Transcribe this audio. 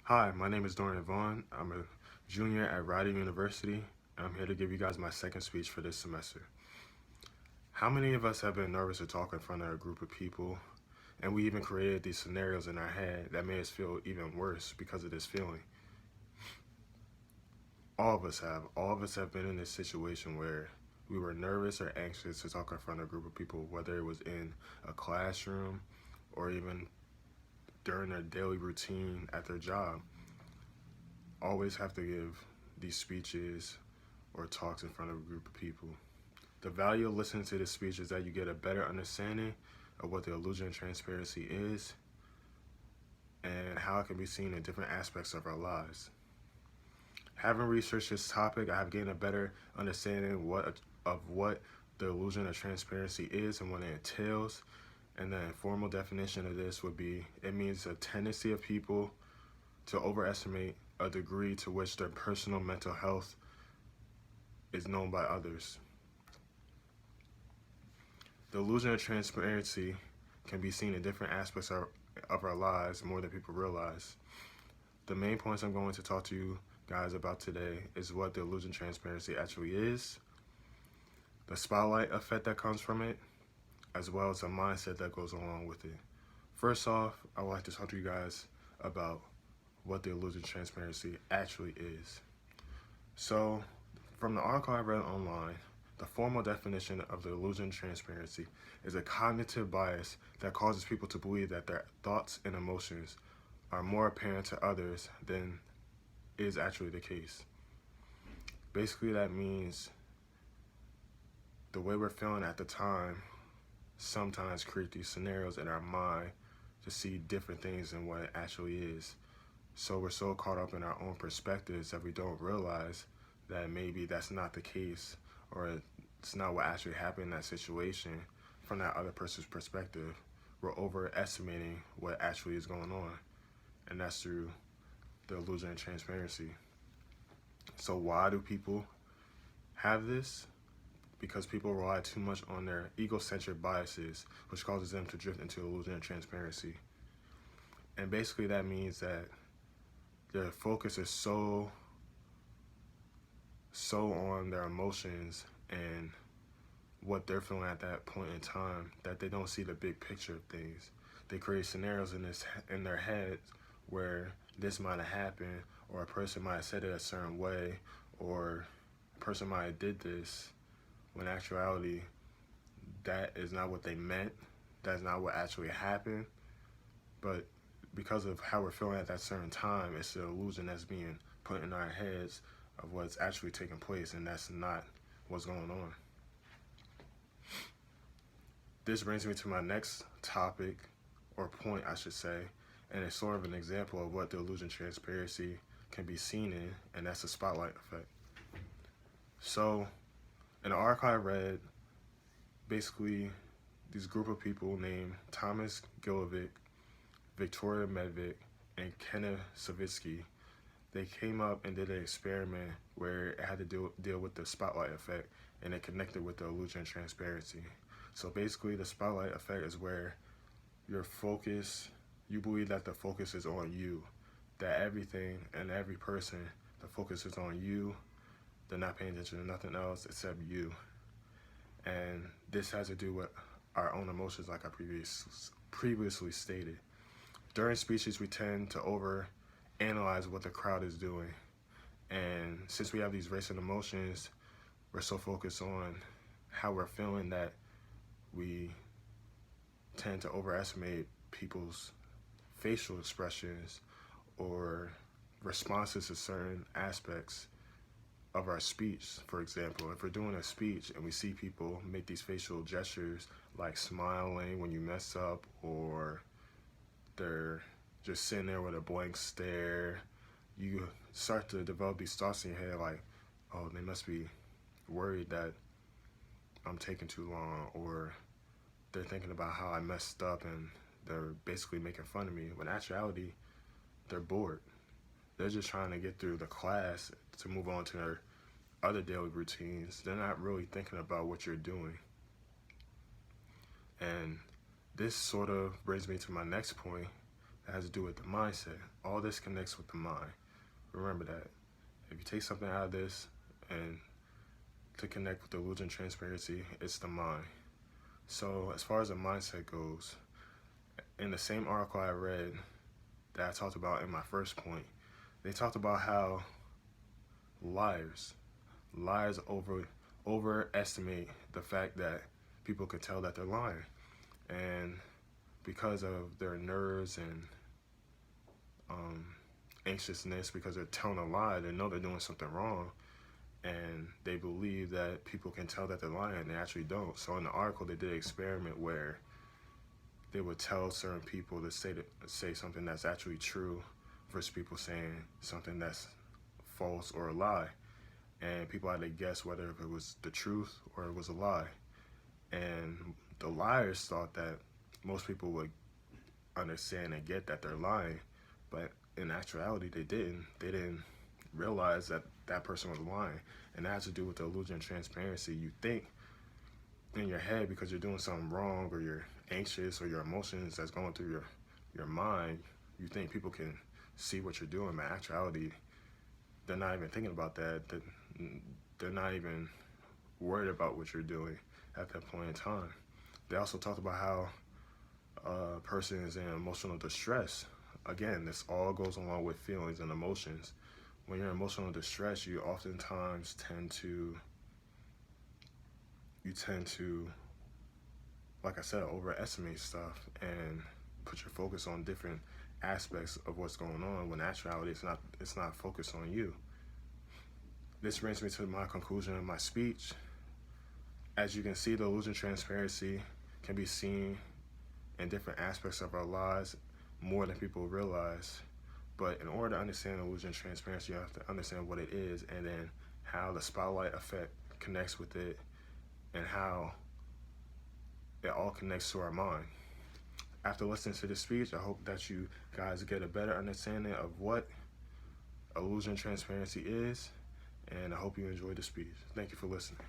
Hi, my name is Dorian Vaughn. I'm a junior at Rider University, and I'm here to give you guys my second speech for this semester. How many of us have been nervous to talk in front of a group of people, and we even created these scenarios in our head that made us feel even worse because of this feeling? All of us have. All of us have been in this situation where we were nervous or anxious to talk in front of a group of people, whether it was in a classroom or even during their daily routine at their job. Always have to give these speeches or talks in front of a group of people. The value of listening to this speech is that you get a better understanding of what the illusion of transparency is and how it can be seen in different aspects of our lives. Having researched this topic, I have gained a better understanding of what the illusion of transparency is and what it entails. And the informal definition of this would be it means a tendency of people to overestimate a degree to which their personal mental health is known by others. The illusion of transparency can be seen in different aspects of our lives more than people realize. The main points I'm going to talk to you guys about today is what the illusion of transparency actually is, the spotlight effect that comes from it, as well as the mindset that goes along with it. First off, I would like to talk to you guys about what the illusion of transparency actually is. So, from the article I read online, the formal definition of the illusion of transparency is a cognitive bias that causes people to believe that their thoughts and emotions are more apparent to others than is actually the case. Basically, that means the way we're feeling at the time sometimes create these scenarios in our mind to see different things than what it actually is. So we're so caught up in our own perspectives that we don't realize that maybe that's not the case, or it's not what actually happened in that situation from that other person's perspective. We're overestimating what actually is going on, and that's through the illusion of transparency. So why do people have this? Because people rely too much on their egocentric biases, which causes them to drift into illusion of transparency. And basically that means that their focus is so on their emotions and what they're feeling at that point in time that they don't see the big picture of things. They create scenarios in their heads where this might have happened, or a person might have said it a certain way, or a person might have did this, when in actuality that is not what they meant. That's not what actually happened. But because of how we're feeling at that certain time, it's an illusion that's being put in our heads of what's actually taking place, and that's not what's going on. This brings me to my next topic, or point I should say, and it's sort of an example of what the illusion of transparency can be seen in, and that's the spotlight effect. So, in the article I read, basically, this group of people named Thomas Gilovic, Victoria Medvik, and Kenneth Savitsky, they came up and did an experiment where it had to deal with the spotlight effect, and it connected with the illusion of transparency. So basically, the spotlight effect is where you believe that the focus is on you, that everything and every person, the focus is on you. They're not paying attention to nothing else except you. And this has to do with our own emotions, like I previously stated. During speeches, we tend to overanalyze what the crowd is doing. And since we have these racing emotions, we're so focused on how we're feeling that we tend to overestimate people's facial expressions or responses to certain aspects of our speech. For example, if we're doing a speech and we see people make these facial gestures like smiling when you mess up, or they're just sitting there with a blank stare, you start to develop these thoughts in your head like, oh, they must be worried that I'm taking too long, or they're thinking about how I messed up and they're basically making fun of me. When in actuality, they're bored. They're just trying to get through the class to move on to their other daily routines. They're not really thinking about what you're doing. And this sort of brings me to my next point, that has to do with the mindset. All this connects with the mind. Remember that. If you take something out of this and to connect with the illusion of transparency, it's the mind. So as far as the mindset goes, in the same article I read that I talked about in my first point, they talked about how liars overestimate the fact that people could tell that they're lying. And because of their nerves and anxiousness, because they're telling a lie, they know they're doing something wrong, and they believe that people can tell that they're lying, and they actually don't. So in the article, they did an experiment where they would tell certain people to say something that's actually true versus people saying something that's false or a lie. And people had to guess whether it was the truth or it was a lie. And the liars thought that most people would understand and get that they're lying, but in actuality, they didn't. They didn't realize that that person was lying. And that has to do with the illusion of transparency. You think in your head, because you're doing something wrong or you're anxious or your emotions that's going through your mind, you think people can see what you're doing. But in actuality, they're not even thinking about that. They're not even worried about what you're doing at that point in time. They also talked about how a person is in emotional distress. Again, this all goes along with feelings and emotions. When you're in emotional distress, you oftentimes tend to, like I said, overestimate stuff and put your focus on different aspects of what's going on, when in actuality it's not focused on you. This brings me to my conclusion of my speech. As you can see, the illusion of transparency can be seen in different aspects of our lives more than people realize. But in order to understand the illusion of transparency, you have to understand what it is, and then how the spotlight effect connects with it, and how it all connects to our mind. After listening to this speech, I hope that you guys get a better understanding of what illusion of transparency is, and I hope you enjoyed the speech. Thank you for listening.